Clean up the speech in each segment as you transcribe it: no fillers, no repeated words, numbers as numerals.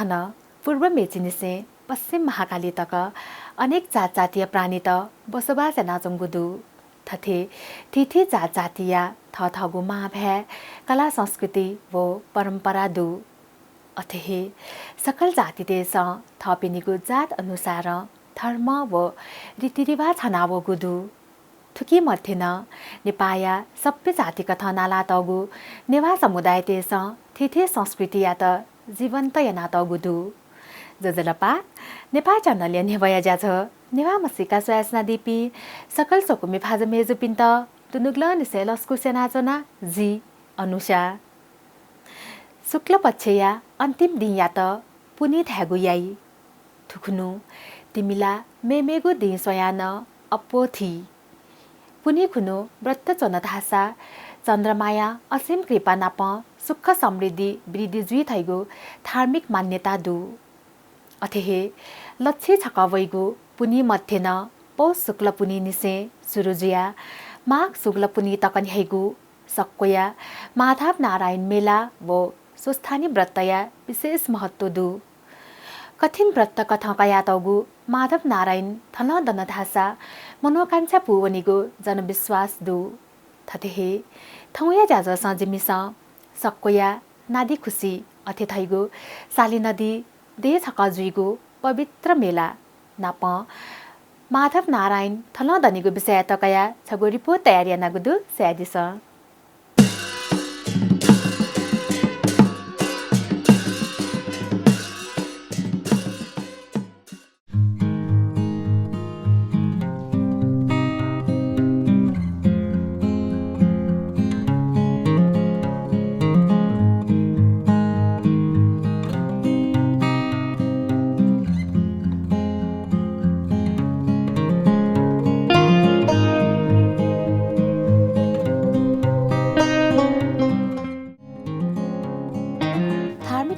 थन पूर्व मेचिनिसे पश्चिम महाकाली तक अनेक जात जातीय प्राणी त बसोबास नाचुङ्गुदु थथे थिथि जात जातीय थगु माभे कला संस्कृति वो परम्परा दु अथेहे सकल जाति देश थपिनीको जात अनुसार धर्म व रीतिरिवाज छनावो गुदु थुकी मध्य न नेपाया सबै जातिका थनाला तगु नेवा समुदाय देश थिथे संस्कृति या त जीवन्त याना तगुदु जजलपा नेपाल चनले नेवया ज्याछ नेवा मसिका स्वयासना दिपी सकल सकुमी फाज मेजु पिन्त दुनुग्ल निसे लस्कु सेनाचना जी अनुषा शुक्ल पक्षया अन्तिम दिन या त पुनि थ्यागु याई थुखुनु तिमिला मेमेगु दिन स्वयान अपोथी पुनि खुनु व्रत चनधासा चन्द्रमाया असीम कृपा नाप सुख समृद्धि वृद्धि जुई थैगु धार्मिक मान्यता दु अथेहे लच्छी छकवैगु पुनि मध्य न पौष शुक्ल पुनि निसे सुरुजिया माघ शुक्ल पुनि तकन हैगु सक्कोया माधव नारायण मेला वो सुस्थानी व्रतया विशेष महत्व दु कठिन व्रत कथकया तगु माधव नारायण थन दनधासा मनोकांक्षा पुवनिगु जनविश्वास दु थतेहे थौया जाज सजिमिस सक्कोया नादी खुसी अथे थैगु साली नदी दे छकजुइगु पवित्र मेला नाप माधव नारायण थन दनिगु विषय तकया छगु रिपोर्ट तयारी नगुदु स्यादिस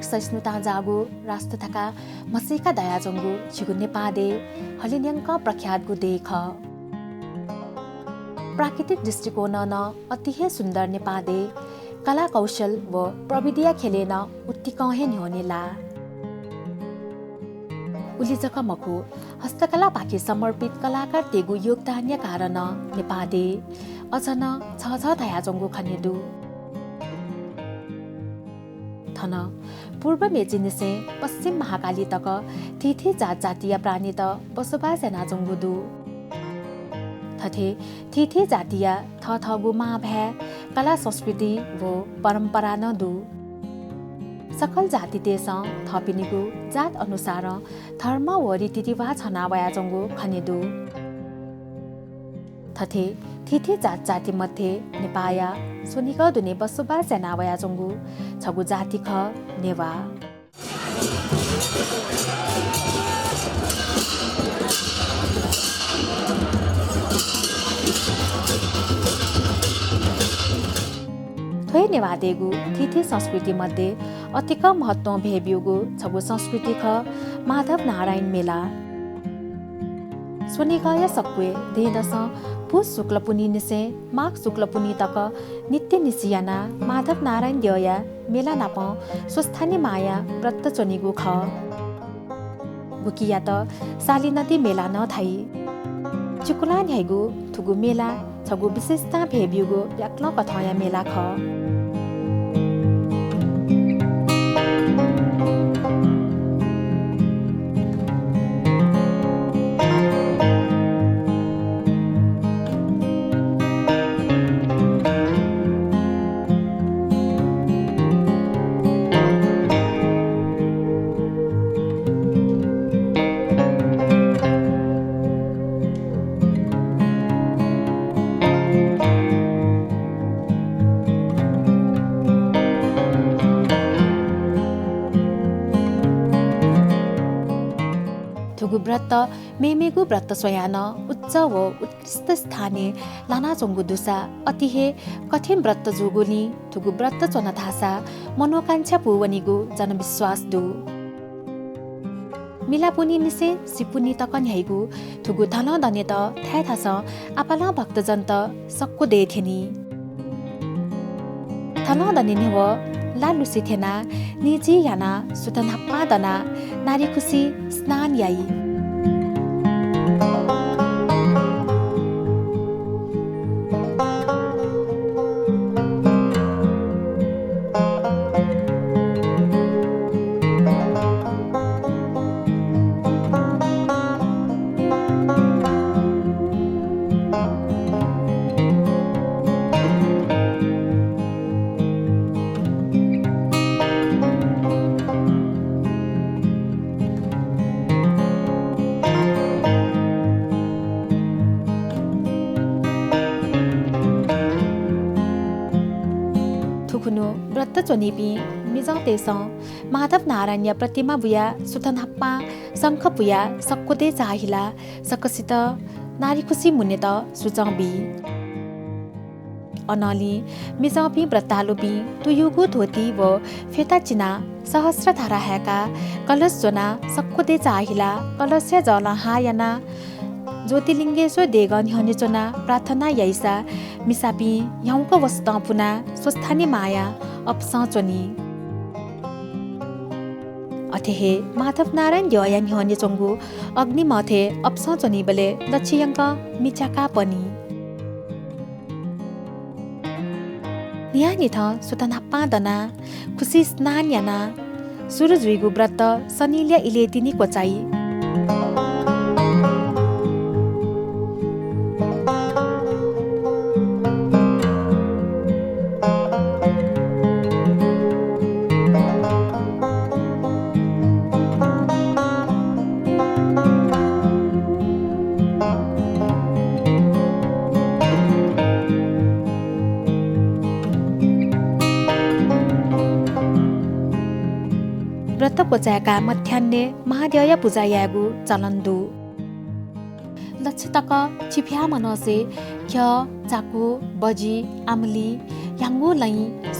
सहिष्णुता जागु राष्ट्रथका मसेका दयाजंगु छिगु नेपादे हलिन्यंक प्रख्यातगु देख प्राकृतिक दृष्टिकोण न अतिहे सुन्दर नेपादे कला कौशल व प्रविधिया खेलेन उत्तिकहे न्योनेला उलिजक मकु हस्तकला पाखे समर्पित कलाकार तेगु योगदान्य कारण नेपादे अझन छ दयाजंगु खनेदु थन पूर्व मेचिनिसे पश्चिम महाकाली तक थिथि जात जातीय प्राणी त बसोबास नाचुङ्गुदु थथे थिथि जातीय थगु माभे कला संस्कृति वो परम्परा न दु सकल जाति देश थपिनीगु जात अनुसार धर्म व रीतिरिवाज छनावया जंगु खनेदु थथे थिथि जात जाति मध्ये नेपाया सोनिक दुने बसोबास नावया जंगु छगु जाति ख नेवा थोय नेवा देगु थिथि संस्कृति मध्ये अतिक महत्व भेबियुगु छगु संस्कृति ख माधव नारायण मेला स्वनिकाय सक्वे देदस पुष शुक्ल पुनि निसे माघ शुक्ल पुनि तक नित्य निसियाना माधव नारायण द्यया मेला नाप स्वस्थानी माया व्रत चनिगु ख बुकिया त साली नदी मेला न थाई चुकुला न्याइगु थुगु मेला छगु विशेषता भेबियुगु व्याक्ल कथया मेला ख व्रत मेमेगु व्रत स्वयान उच्च व उत्कृष्ट स्थाने लाना चंगु दुसा अतिहे कठिन व्रत जुगुनी थुगु व्रत चनधासा मनोकांक्षा पुवनिगु जनविश्वास दु मिलापुनी निसे सिपुनी तकन हैगु थुगु धन दने त थाय थास आपाला भक्तजन त सक्कु देथेनी धन दने नेव लालुसी थेना निजी याना सुतन हप्पा दना नारी खुसी स्नान याई थुकुनु व्रत चोनिपी मिजौ तेसौ माधव नारायण प्रतिमा बुया सुतन हप्पा शङ्ख बुया सक्कोते चाहिला सकसित नारी खुसी मुनेत सुचौबी अनली मिजौपी व्रतालुपी तुयुगु धोती व फेता चिना सहस्र धारा हैका कलश जोना सक्कोते चाहिला कलश जल हायना ज्योतिलिङ्गेश्वर देगन हनिचोना प्रार्थना याइसा मिसापी यौको वस्त पुना स्वस्थानी माया अपसचोनी अथेहे माधव नारायण ययान हनि चंगु अग्निमथे अपसचोनी बले दक्षियंक मिचाका पनि नियानि थ सुतनाप्पा दना खुसी स्नान याना सुरुजुइगु व्रत सनिल्या इलेतिनी कोचाई व्रत कोचाका मध्यान्हे महादेव पूजा यागु चलन्दु लक्षतक छिफ्या मनसे ख्य चाकु बजी आमली याङ्गु लै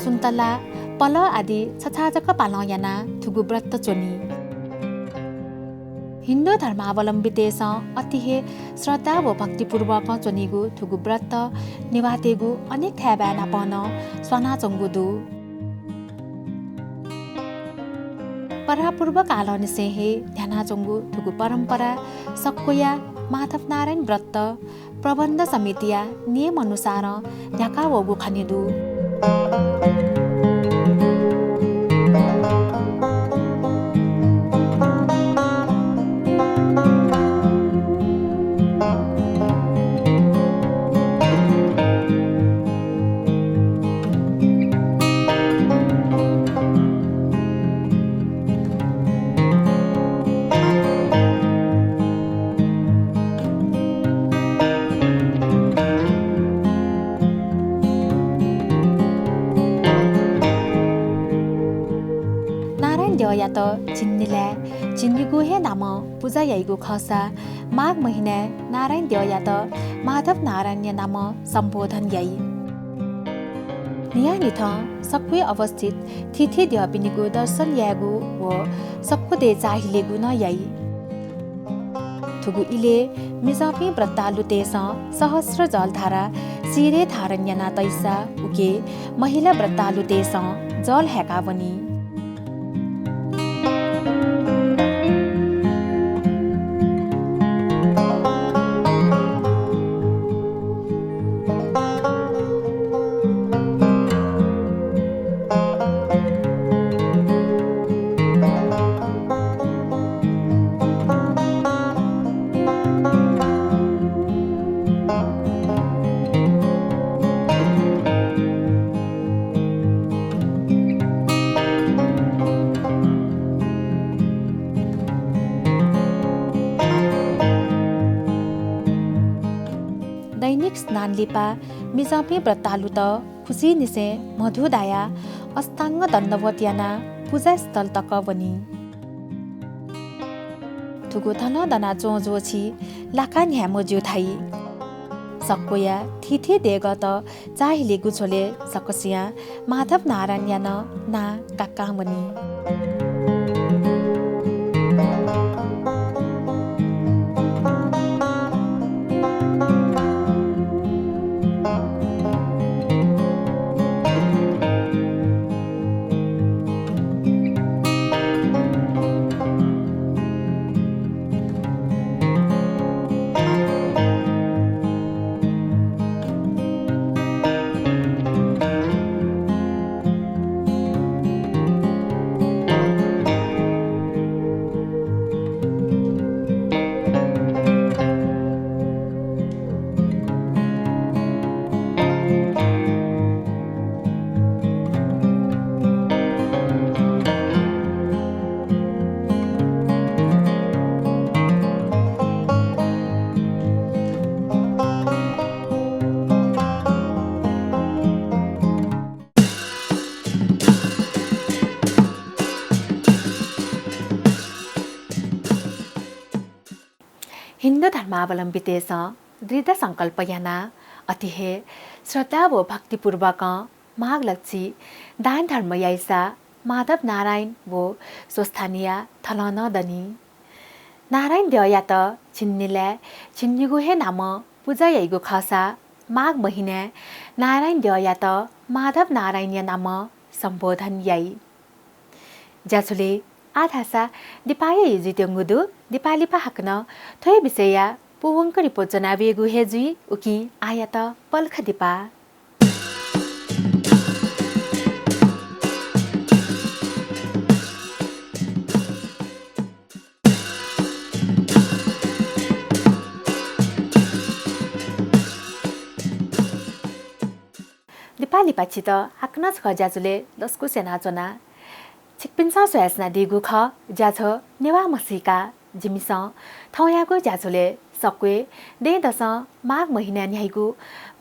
सुन्तला पल आदि छछाजक पालयाना थुगु व्रत चोनी हिन्दू धर्मावलम्बी देश अतिहे श्रद्धा व भक्तिपूर्वक चोनिगु थुगु व्रत निवातेगु अनेक थ्याब्याना पन स्वाना चंगुदु परापूर्व कालनिसे हे ध्यानाचोङ्गु थुगु परम्परा सक्कोया माधव नारायण व्रत प्रबन्ध समितिया नियम अनुसार ढाका वगु खनिदु यात चिन्निला चिन्निगु हे नाम पूजा याइगु खसा माघ महिना नारायण देव यात माधव नारायण नाम सम्बोधन याई नियानि थ सक्वे अवस्थित थिथे देवपिनिगु दर्शन यागु व सक्को दे चाहिलेगु न याई थुगु इले मिजापि व्रतालु तेस सहस्र जलधारा सिरे धारण्यना तैसा उके महिला व्रतालु तेस जल हेका बनी दैनिक स्नान लिपा मिजापे व्रतालु त खुसी निसे मधुदाया अस्ताङ्ग दण्डवत याना पूजा स्थल तक बनी थुगु थन दना जोछि लाखा न्यामो ज्यू थाई सक्कोया थिथे देगत चाहिले गुछोले सकसिया माधव नारायण यान ना काका बनी हिन्दू धर्मावलम्बी तेस दृढ संकल्प याना अतिहे श्रद्धा व भक्तिपूर्वक माघ लक्षी दान धर्म याइसा माधव नारायण वो स्वस्थानीय थलन दनी नारायण देवया त छिन्निले छिन्निगु हे नाम पूजा याइगु खसा माघ महिने नारायण देवया त माधव नारायण नाम सम्बोधन याई ज्याछुले आधासा दिपाय युजित्यङ्गुदु दिपाली पाहकन थोय विषय पुवङ्क रिपोर्ट जनाबिएको हेजुई उकी आया त पल्ख दिपा दिपाली पछि त हाक्न छ ज्याजुले दसको सेना चना छिकपिन्सा सोयासना दिगु ख ज्याछ नेवा मसिका जिमिस थौयाको ज्याजुले सक्वे दे दस माघ महिना न्याइगु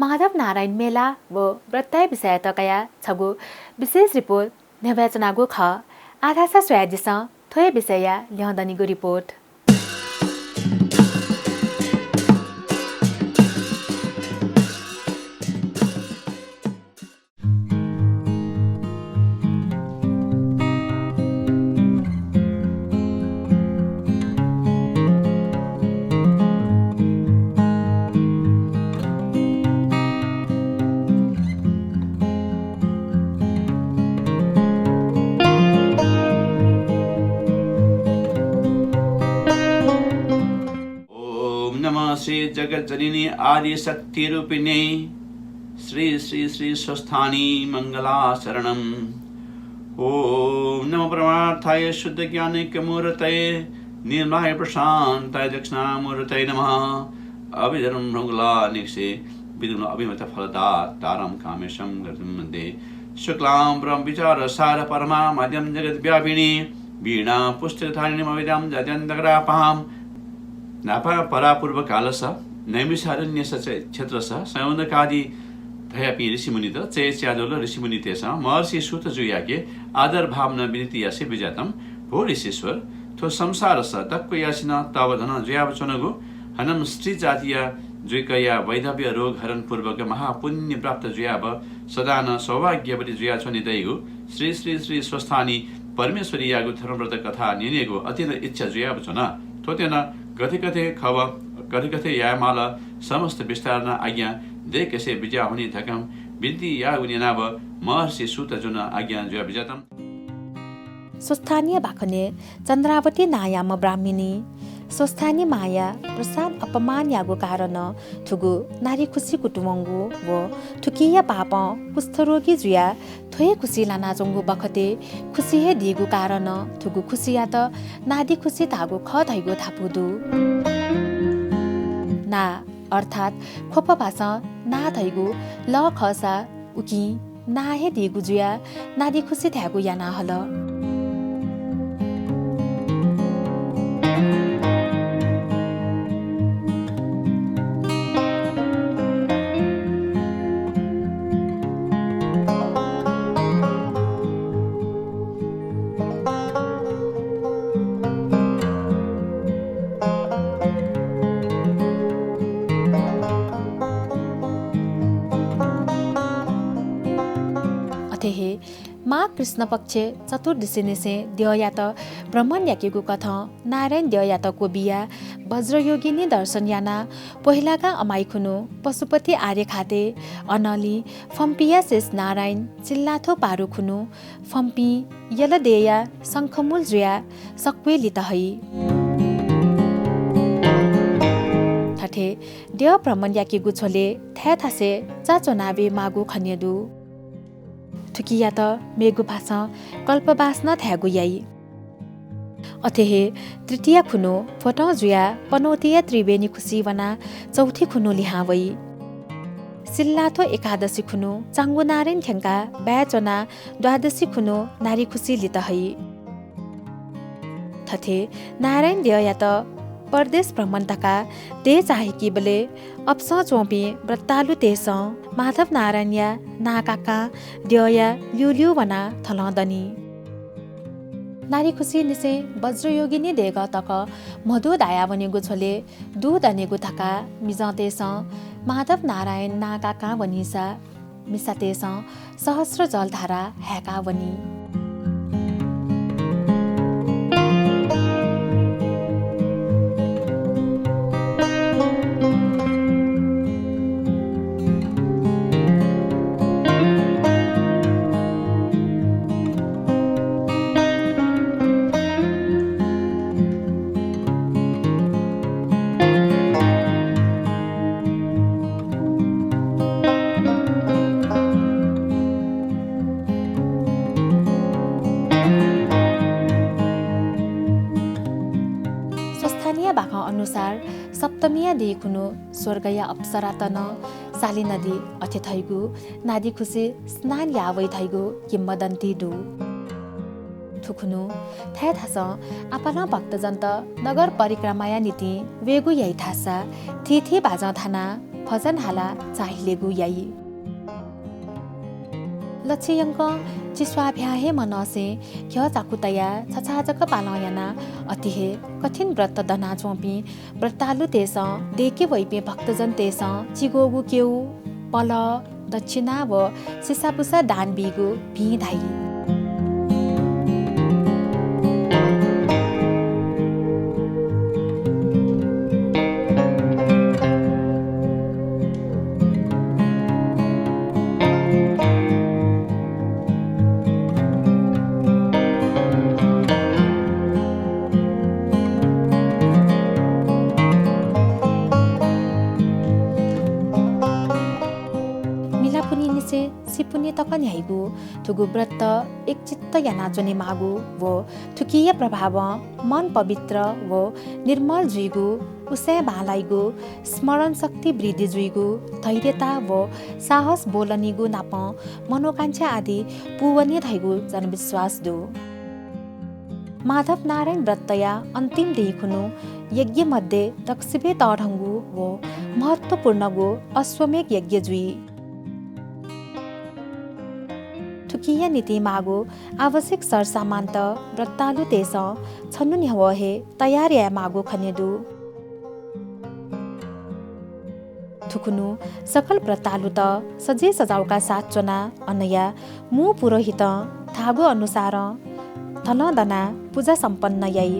माधव नारायण मेला व व्रतय विषय तकया छगु विशेष रिपोर्ट नेवाचनागु ख आधासा सोयाजिस थोय विषय ल्याउँदनीगु रिपोर्ट श्री जगत जननी आदि शक्ति रूपिणी श्री श्री श्री स्वस्थानी मंगला शरणम। ओम नमो परमार्थाय शुद्ध ज्ञानिक मूर्तये निर्मलाय प्रशांताय दक्षिणामूर्तये नमः। अभिधर्म भृंगला निक्षे विदुन अभिमत फलदा तारम कामेशम गर्दम मन्दे शुक्लां ब्रह्म विचार सार परमा मध्यम जगत व्यापिनी वीणा पुस्तकधारिणीं अविद्यां जयन्तग्रापहां नापा परापूर्व कालस नैमिषारण्य क्षेत्र संयोदकादि भयापि ऋषिमुनि चयच्यादोल ऋषिमुनि तेस महर्षि सूत जुयाके आदर भावना विनीति यासे विजातम भो ऋषीश्वर थो संसार स तक्को यासिन तव धन जुयाब चनगु हनम स्त्री जातीय जुयकया वैधव्य रोग हरण पूर्वक महापुण्य प्राप्त जुयाब सदान सौभाग्यवती जुया चनि दैगु श्री श्री श्री स्वस्थानी परमेश्वरी यागु धर्मव्रत कथा निनेगु अतिन इच्छा जुयाब चन थोतेन कथे कथे खब कथे कथे यामाला समस्त विस्तार न आज्ञा दे कैसे विजय हुने थकम बिन्ती या उनी नाव महर्षि सूत जुन आज्ञा जुया विजातम। स्वस्थानीय भाखने चन्द्रावती नायाम ब्राह्मिणी स्वस्थानी माया प्रसाद अपमान यागो कारण थुगु नारी खुसी कुटुमंगु व थुकिया पाप कुष्ठरोगी जुया थोय खुसी लाना जंगु बखते खुसी हे दिगु कारण थुगु खुसिया त नादी खुसी धागु ख धैगु थापुदु ना अर्थात खोप भाषा ना धैगु ल खसा उकी ना हे दिगु जुया नादी खुसी धागु याना हल माघ कृष्ण पक्ष चतुर्दशी निसे देवयात ब्रह्मण याकेको कथा नारायण देवयातको बिया वज्रयोगिनी दर्शन याना पहिलाका अमाइखुनु पशुपति आर्य खाते अनली फम्पिया शेष नारायण चिल्लाथो पारुखुनु फम्पी यलदेया शङ्खमूल जुया सक्वेली तहै थठे देव ब्रह्मण याकेको छोले थ्याथासे चाचोनाबे मागु खन्यदु थुकिया त मेगु भाषा कल्प बास्न थ्यागु याई अथेहे तृतीय खुनु फोटो जुया पनौतिया त्रिवेणी खुसी वना चौथी खुनु लिहावई सिल्लाथो एकादशी खुनु चाङ्गु नारायण ठ्याङ्का ब्याचना द्वादशी खुनु नारी खुसी लितहै थथे नारायण देवया त परदेश भ्रमणका ते चाहेकी बले अप्स चोपी व्रतालु तेस माधव नारायण नाकाका देवया ल्युल्यु वना थलदनी नारी खुसी निसे वज्रयोगिनी देग तक मधु दाया बनेगो छोले दूध अनेगो थका मिजातेस माधव नारायण नाका का वनिसा मिसातेस सहस्र जलधारा हैका वनी। अनुसार सप्तमिया देखुनु स्वर्गया अप्सरा तन साली नदी अथे थैगु नादी खुसी स्नान यावै थैगु किम्बदन्ती दु थुखुनु थाय थास आपना भक्तजन्त नगर परिक्रमाया नीति वेगु यही थासा थिथि बाजा थाना भजन हाला चाहिलेगु यही लक्ष्यङ्क चिस्वाभ्याहे मनसे ख्य चाकुतया छछाजक पालयना अतिहे कठिन व्रत दना चोपी व्रतालु तेस देके वैपे भक्तजन तेस चिगोगु केउ पल दक्षिणा व सिसापुसा दान बिगु भि धाई सिपुनी तक न्याइगु थुगु व्रत एक चित्त या नाचने मागु वो थुकीय प्रभाव मन पवित्र वो निर्मल जुइगु उसै बालाइगु स्मरण शक्ति वृद्धि जुइगु धैर्यता वो साहस बोलनिगु नाप मनोकांक्षा आदि पुवनी धैगु जनविश्वास दु माधव नारायण व्रतया अन्तिम देखुनु यज्ञ मध्ये दक्षिबे तढङ्गु वो महत्त्वपूर्ण गु अश्वमेघ यज्ञ जुइ थुकिया नीति मागो आवश्यक सरसामान त व्रतालु तेस छन्नु न्यावहे तयार या मागो खनेदु थुकुनु सकल व्रतालु त सजे सजाउका साथ चोना अनया मु पुरोहित थागो अनुसार थनदना पूजा सम्पन्न यई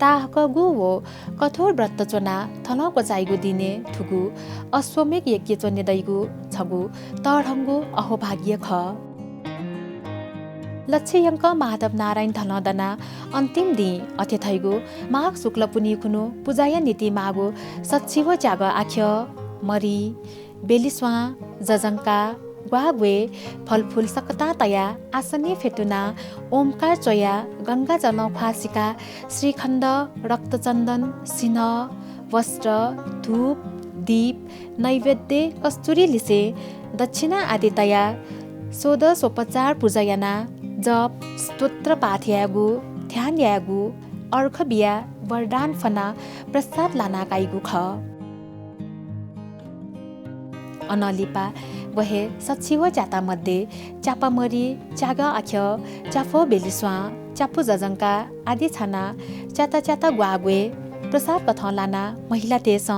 ताहकगु वो कठोर व्रत चोना थनको चाइगु दिने थुगु अश्वमेघ यज्ञ चोने दैगु छगु तढङ्गु अहोभाग्य ख लक्ष्यङ्क माधव नारायण धनदना अन्तिम दि अथे थैगु माघ शुक्ल पुनि खुनु पूजाया नीति मागु सच्छिवो त्याग आख्य मरी बेलिस्वा जजङ्का ग्वाग्वे फलफुल सकता तया आसनी फेटुना ओमकार चोया गंगा जल फासिका श्रीखण्ड रक्तचन्दन सिन वस्त्र धूप दीप नैवेद्य कस्तुरी लिसे दक्षिणा आदि तया सोदशोपचार पूजयना जप स्तोत्र पाठ यागु ध्यान यागु अर्घ बिया वरदान फना प्रसाद लाना काइगु ख अनलिपा वहे सच्छिव जाता मध्ये चापामरी चागा आख्य चाफो बेलिस्वा चापु जजङ्का आदि छाना चाता चाता ग्वाग्वे प्रसाद कथ लाना महिला तेस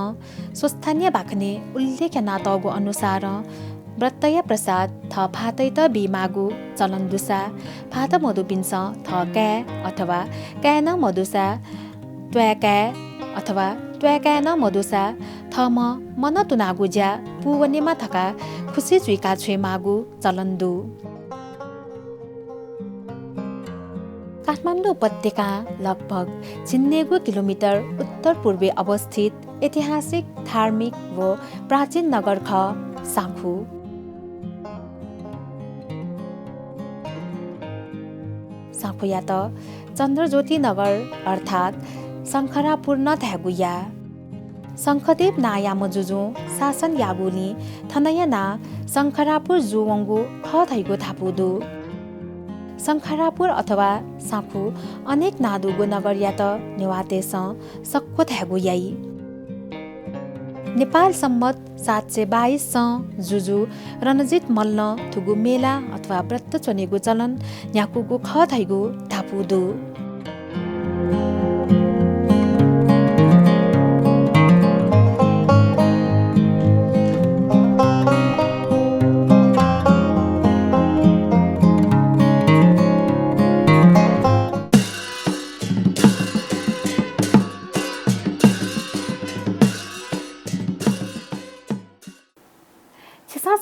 स्वस्थानीय बाखने उल्लेख नातगु अनुसार व्रतय प्रसाद थ फातै त बिमागु चलन दुसा फात मधुपिन्स थ कै अथवा कै न मधुसा त्वकै अथवा त्वकै न मधुसा थम मन तुनागु ज्या पुवनेमा थका खुसी जुइका छुए मागु चलन्दु काठमाडौँ उपत्यका लगभग 96 किलोमिटर उत्तर पूर्वी अवस्थित ऐतिहासिक धार्मिक व प्राचीन नगर ख साखु साखु या त चन्द्रज्योति नगर अर्थात् शङ्खरापुर न ध्यागुया शङ्खदेव नाया मजुजु शासन यागुली थनया ना शङ्खरापुर जुवङ्गु ख धैगु थापुदु शङ्खरापुर अथवा साखु अनेक नादुगु नगरिया त नेवातेस सक्को ध्यागुयाई नेपाल सम्मत 722 जुजु रणजित मल्ल थुगु मेला अथवा व्रत चनेगु चलन न्याकुगु ख धैगु थापुदु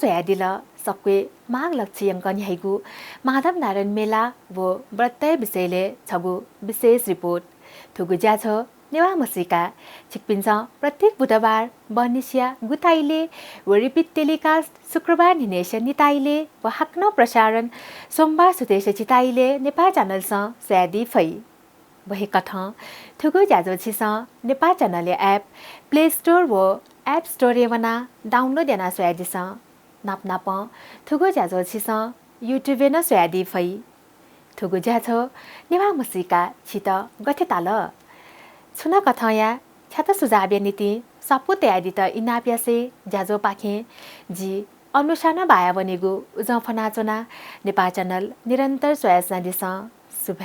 सोयादिल सक्वे माघ लक्ष्य अङ्कन हैगु माधव नारायण मेला वो व्रत विषयले छगु विशेष रिपोर्ट थुगु ज्या छ नेवा मसिका छिकपिन्छ प्रत्येक बुधबार बनिसिया गुताइले व रिपिट टेलिकास्ट शुक्रबार निनेश निताइले व हाक्न प्रसारण सोमबार सुतेश चिताइले नेपाल च्यानल स स्यादी फै वही कथ थुगु ज्याजो छिस Nepal channel app play store व एप स्टोर एवना डाउनलोड याना स्यादिस नाप थुगु ज्याजो छिस युट्युब न स्यादी फै थुगु ज्या छ नेवा मसिका छित गथे ताल छुना कथया छ्यात सुझाव्य नीति सपु तयारी त इनाप्यासे ज्याजो पाखे जी अनुसाना बाया बनेगु उजफना चोना नेपाल च्यानल निरन्तर स्वयं दिस शुभ